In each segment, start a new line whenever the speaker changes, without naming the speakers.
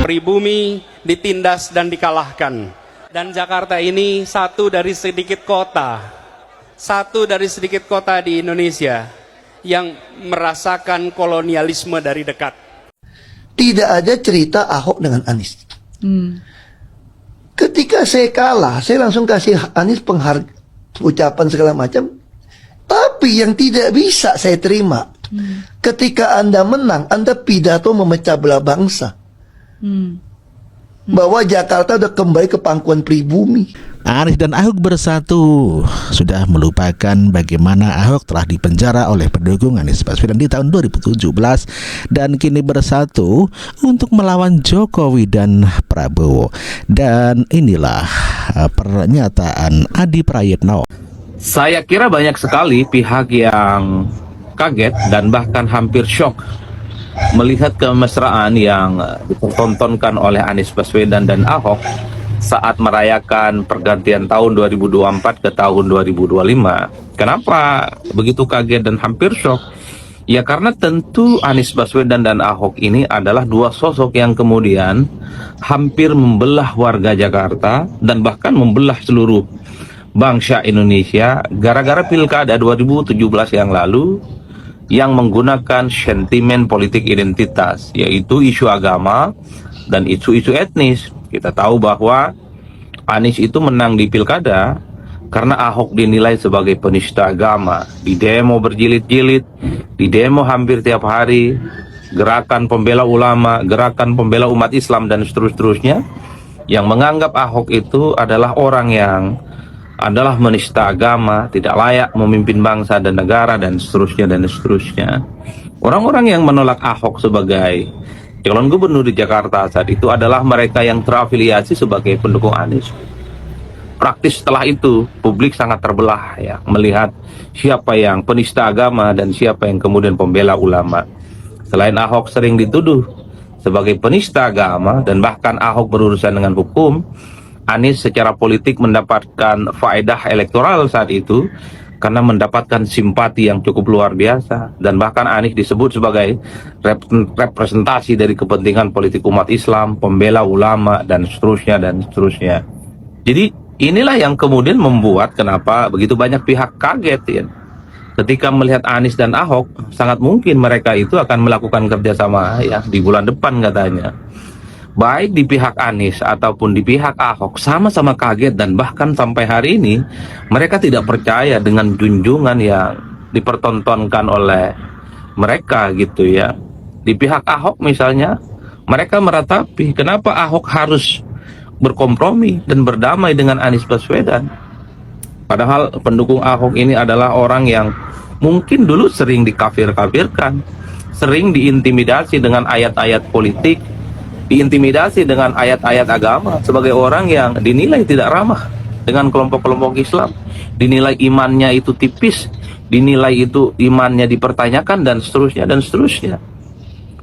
pribumi ditindas dan dikalahkan. Dan Jakarta ini satu dari sedikit kota di Indonesia yang merasakan kolonialisme dari dekat.
Tidak ada cerita Ahok dengan Anies. Ketika saya kalah, saya langsung kasih Anies ucapan segala macam. Tapi yang tidak bisa saya terima, ketika Anda menang, Anda pidato memecah belah bangsa. Bahwa Jakarta udah kembali ke pangkuan pribumi.
Anies dan Ahok bersatu sudah melupakan bagaimana Ahok telah dipenjara oleh pendukung Anies Baswedan di tahun 2017 dan kini bersatu untuk melawan Jokowi dan Prabowo. Dan inilah pernyataan Adi Prayitno.
Saya kira banyak sekali pihak yang kaget dan bahkan hampir syok melihat kemesraan yang dipertontonkan oleh Anies Baswedan dan Ahok saat merayakan pergantian tahun 2024 ke tahun 2025. Kenapa begitu kaget dan hampir syok? Ya karena tentu Anies Baswedan dan Ahok ini adalah dua sosok yang kemudian hampir membelah warga Jakarta dan bahkan membelah seluruh bangsa Indonesia gara-gara pilkada 2017 yang lalu yang menggunakan sentimen politik identitas, yaitu isu agama dan isu-isu etnis. Kita tahu bahwa Anies itu menang di pilkada karena Ahok dinilai sebagai penista agama. Di demo berjilid-jilid, di demo hampir tiap hari, gerakan pembela ulama, gerakan pembela umat Islam dan seterusnya, yang menganggap Ahok itu adalah orang yang adalah menista agama, tidak layak memimpin bangsa dan negara dan seterusnya. Orang-orang yang menolak Ahok sebagai calon gubernur di Jakarta saat itu adalah mereka yang terafiliasi sebagai pendukung Anies. Praktis setelah itu, publik sangat terbelah ya, melihat siapa yang penista agama dan siapa yang kemudian pembela ulama. Selain Ahok sering dituduh sebagai penista agama dan bahkan Ahok berurusan dengan hukum, Anies secara politik mendapatkan faedah elektoral saat itu karena mendapatkan simpati yang cukup luar biasa, dan bahkan Anies disebut sebagai representasi dari kepentingan politik umat Islam, pembela ulama dan seterusnya. Jadi inilah yang kemudian membuat kenapa begitu banyak pihak kaget ya. Ketika melihat Anies dan Ahok, sangat mungkin mereka itu akan melakukan kerjasama ya di bulan depan katanya. Baik di pihak Anies ataupun di pihak Ahok sama-sama kaget dan bahkan sampai hari ini mereka tidak percaya dengan junjungan yang dipertontonkan oleh mereka gitu ya. Di pihak Ahok misalnya, mereka meratapi kenapa Ahok harus berkompromi dan berdamai dengan Anies Baswedan. Padahal pendukung Ahok ini adalah orang yang mungkin dulu sering dikafir-kafirkan, sering diintimidasi dengan ayat-ayat politik, diintimidasi dengan ayat-ayat agama sebagai orang yang dinilai tidak ramah dengan kelompok-kelompok Islam, dinilai imannya itu tipis, dinilai itu imannya dipertanyakan dan seterusnya.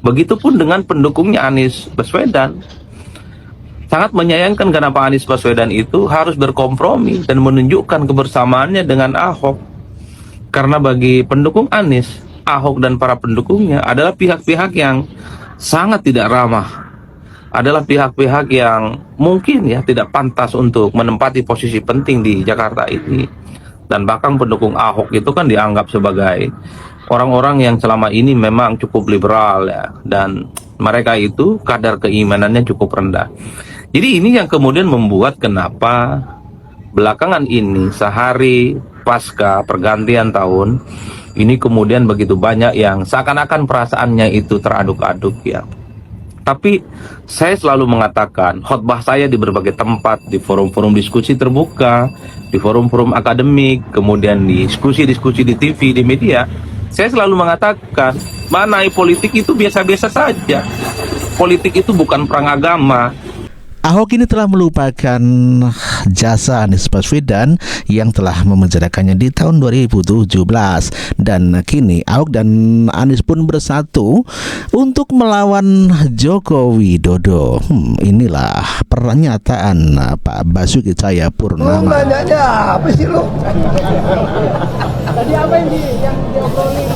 Begitupun dengan pendukungnya Anies Baswedan. Sangat menyayangkan kenapa Anies Baswedan itu harus berkompromi dan menunjukkan kebersamaannya dengan Ahok. Karena bagi pendukung Anies, Ahok dan para pendukungnya adalah pihak-pihak yang sangat tidak ramah, adalah pihak-pihak yang mungkin ya tidak pantas untuk menempati posisi penting di Jakarta ini. Dan bahkan pendukung Ahok itu kan dianggap sebagai orang-orang yang selama ini memang cukup liberal ya, dan mereka itu kadar keimanannya cukup rendah. Jadi ini yang kemudian membuat kenapa belakangan ini sehari pasca pergantian tahun ini kemudian begitu banyak yang seakan-akan perasaannya itu teraduk-aduk ya. Tapi saya selalu mengatakan, khotbah saya di berbagai tempat, di forum-forum diskusi terbuka, di forum-forum akademik, kemudian di diskusi-diskusi di TV, di media, saya selalu mengatakan, mengenai politik itu biasa-biasa saja. Politik itu bukan perang agama.
Ahok ini telah melupakan jasa Anies Baswedan yang telah memenjarakannya di tahun 2017, dan kini Ahok dan Anies pun bersatu untuk melawan Joko Widodo. Inilah pernyataan Pak Basuki Cahayapurnama.
Nanya apa sih lo?
Tadi apa yang diobrolin?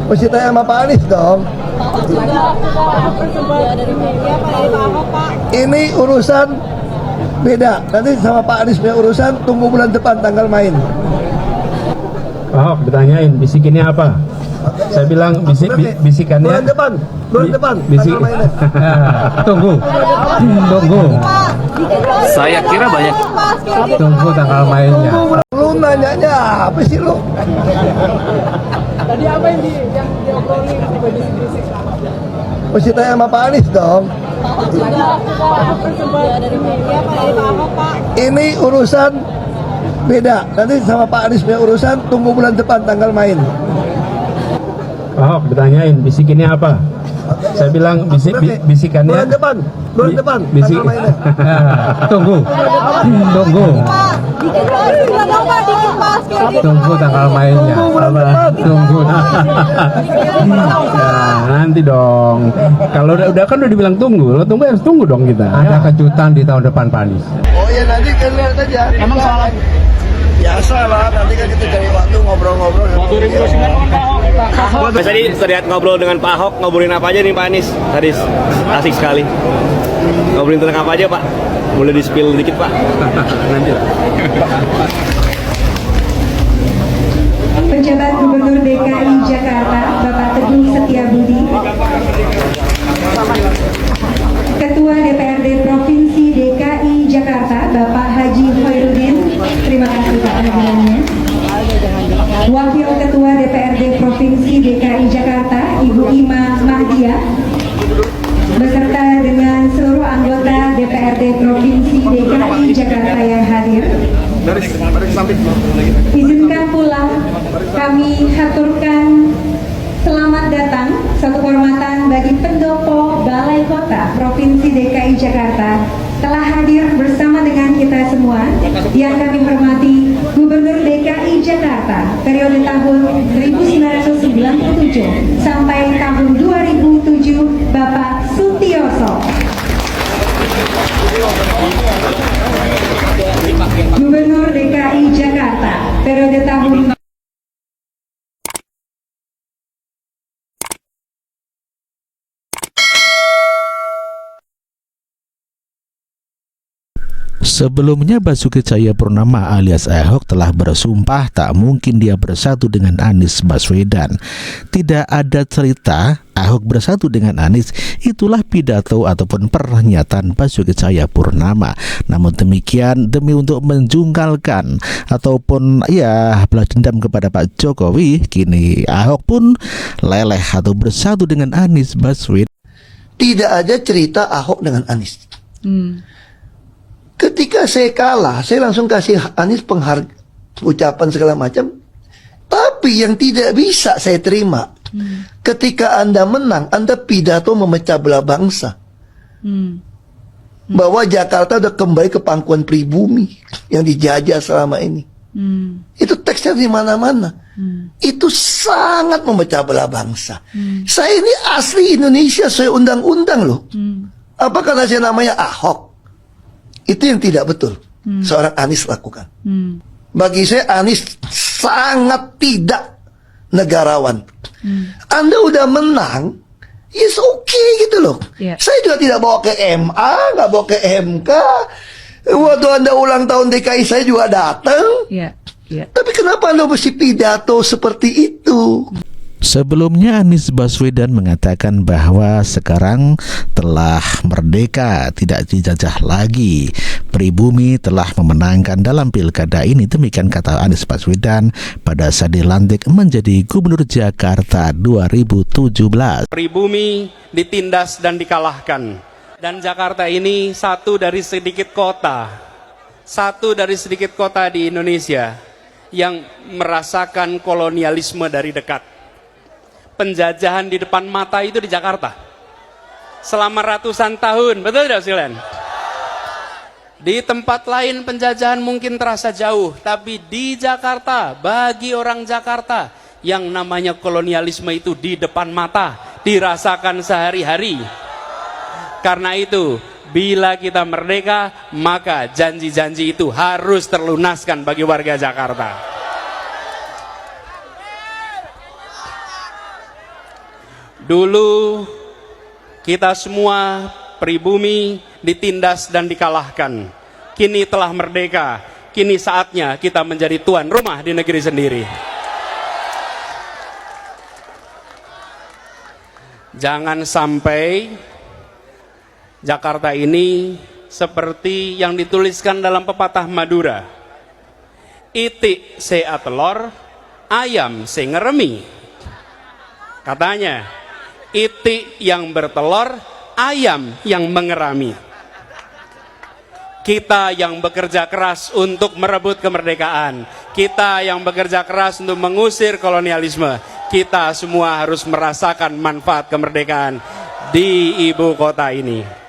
Mesti tanya sama Pak Anies dong.
dari media Pak, dari Pak Ahok Pak.
Ini urusan beda. Nanti sama Pak Anies punya urusan, tunggu bulan depan tanggal main.
Ahok ditanyain bisikinnya apa? Saya bilang bisikannya
Bulan depan
bisik.
tanggal mainnya.
Tunggu.
Saya kira banyak
Tunggu tanggal mainnya.
Lu nanyanya apa sih lu?
Tadi apa yang diobrolin sampai bisik-bisik?
Mesti tanya sama Pak Anies dong.
Dari media Pak, dari Pak Ahok Pak.
Ini urusan beda. Nanti sama Pak Anies punya urusan, tunggu bulan depan tanggal main.
Ahok ditanyain bisikinnya apa? Saya bilang bisikannya
Bulan depan
bisik.
tanggal mainnya.
Tunggu.
Dikit Pak, dikit Pak.
Tunggu tanggal mainnya. Tunggu. Nah, nanti dong. Kalau udah kan udah dibilang tunggu, lo tunggu harus tunggu dong kita. Ada kejutan di tahun depan Pak Anies.
Oh ya nanti kan lihat aja. Emang soal biasa lah, nanti kan kita cari waktu ngobrol-ngobrol.
Mas tadi terlihat ngobrol dengan Pak Ahok, ngobrolin apa aja nih Pak Anies? Tadi asik sekali. Ngobrolin tentang apa aja Pak? Boleh di-spill dikit Pak?
Nanti lah.
Penjabat Gubernur DKI Jakarta Bapak Teguh Setiabudi, Ketua DPRD Provinsi DKI Jakarta Bapak Haji Khairuddin, terima kasih Pak kehadirannya. Wakil Ketua DPRD Provinsi DKI Jakarta Ibu Ima Mahdiah, beserta dengan seluruh anggota DPRD Provinsi DKI Jakarta yang hadir. Izinkan pula kami haturkan selamat datang, satu kehormatan bagi pendopo Balai Kota Provinsi DKI Jakarta telah hadir bersama dengan kita semua. Yang kami hormati Gubernur DKI Jakarta periode tahun 1997 sampai tahun 2007 Bapak Sutioso. Gubernur DKI Jakarta periode tahun
Sebelumnya Basuki Cahayapurnama alias Ahok telah bersumpah tak mungkin dia bersatu dengan Anies Baswedan. Tidak ada cerita Ahok bersatu dengan Anies, itulah pidato ataupun pernyataan Basuki Cahayapurnama. Namun demikian, demi untuk menjungkalkan ataupun balas dendam kepada Pak Jokowi, kini Ahok pun leleh atau bersatu dengan Anies Baswedan.
Tidak ada cerita Ahok dengan Anies. Ketika saya kalah, saya langsung kasih Anies ucapan segala macam. Tapi yang tidak bisa saya terima, ketika Anda menang, Anda pidato memecah belah bangsa. Bahwa Jakarta udah kembali ke pangkuan pribumi yang dijajah selama ini. Itu teksnya di mana-mana. Itu sangat memecah belah bangsa. Saya ini asli Indonesia, saya undang-undang loh. Apa karena saya namanya Ahok? Itu yang tidak betul seorang Anies lakukan. Bagi saya Anies sangat tidak negarawan. Anda udah menang, yes okay gitu loh. Saya juga tidak bawa ke MA, nggak bawa ke MK. Waktu Anda ulang tahun DKI saya juga datang. Tapi kenapa Anda mesti pidato seperti itu?
Sebelumnya Anies Baswedan mengatakan bahwa sekarang telah merdeka, tidak dijajah lagi. Pribumi telah memenangkan dalam pilkada ini, demikian kata Anies Baswedan pada saat dilantik menjadi Gubernur Jakarta 2017.
Pribumi ditindas dan dikalahkan. Dan Jakarta ini satu dari sedikit kota di Indonesia yang merasakan kolonialisme dari dekat. Penjajahan di depan mata itu di Jakarta selama ratusan tahun, betul tidak Silen? Di tempat lain penjajahan mungkin terasa jauh, tapi di Jakarta, bagi orang Jakarta, yang namanya kolonialisme itu di depan mata, dirasakan sehari-hari. Karena itu, bila kita merdeka, maka janji-janji itu harus terlunaskan bagi warga Jakarta. Dulu kita semua pribumi ditindas dan dikalahkan. Kini telah merdeka. Kini saatnya kita menjadi tuan rumah di negeri sendiri. Jangan sampai Jakarta ini seperti yang dituliskan dalam pepatah Madura. Itik se atelor, ayam se ngeremi. Katanya, itik yang bertelur, ayam yang mengerami. Kita yang bekerja keras untuk merebut kemerdekaan, kita yang bekerja keras untuk mengusir kolonialisme, kita semua harus merasakan manfaat kemerdekaan di ibu kota ini.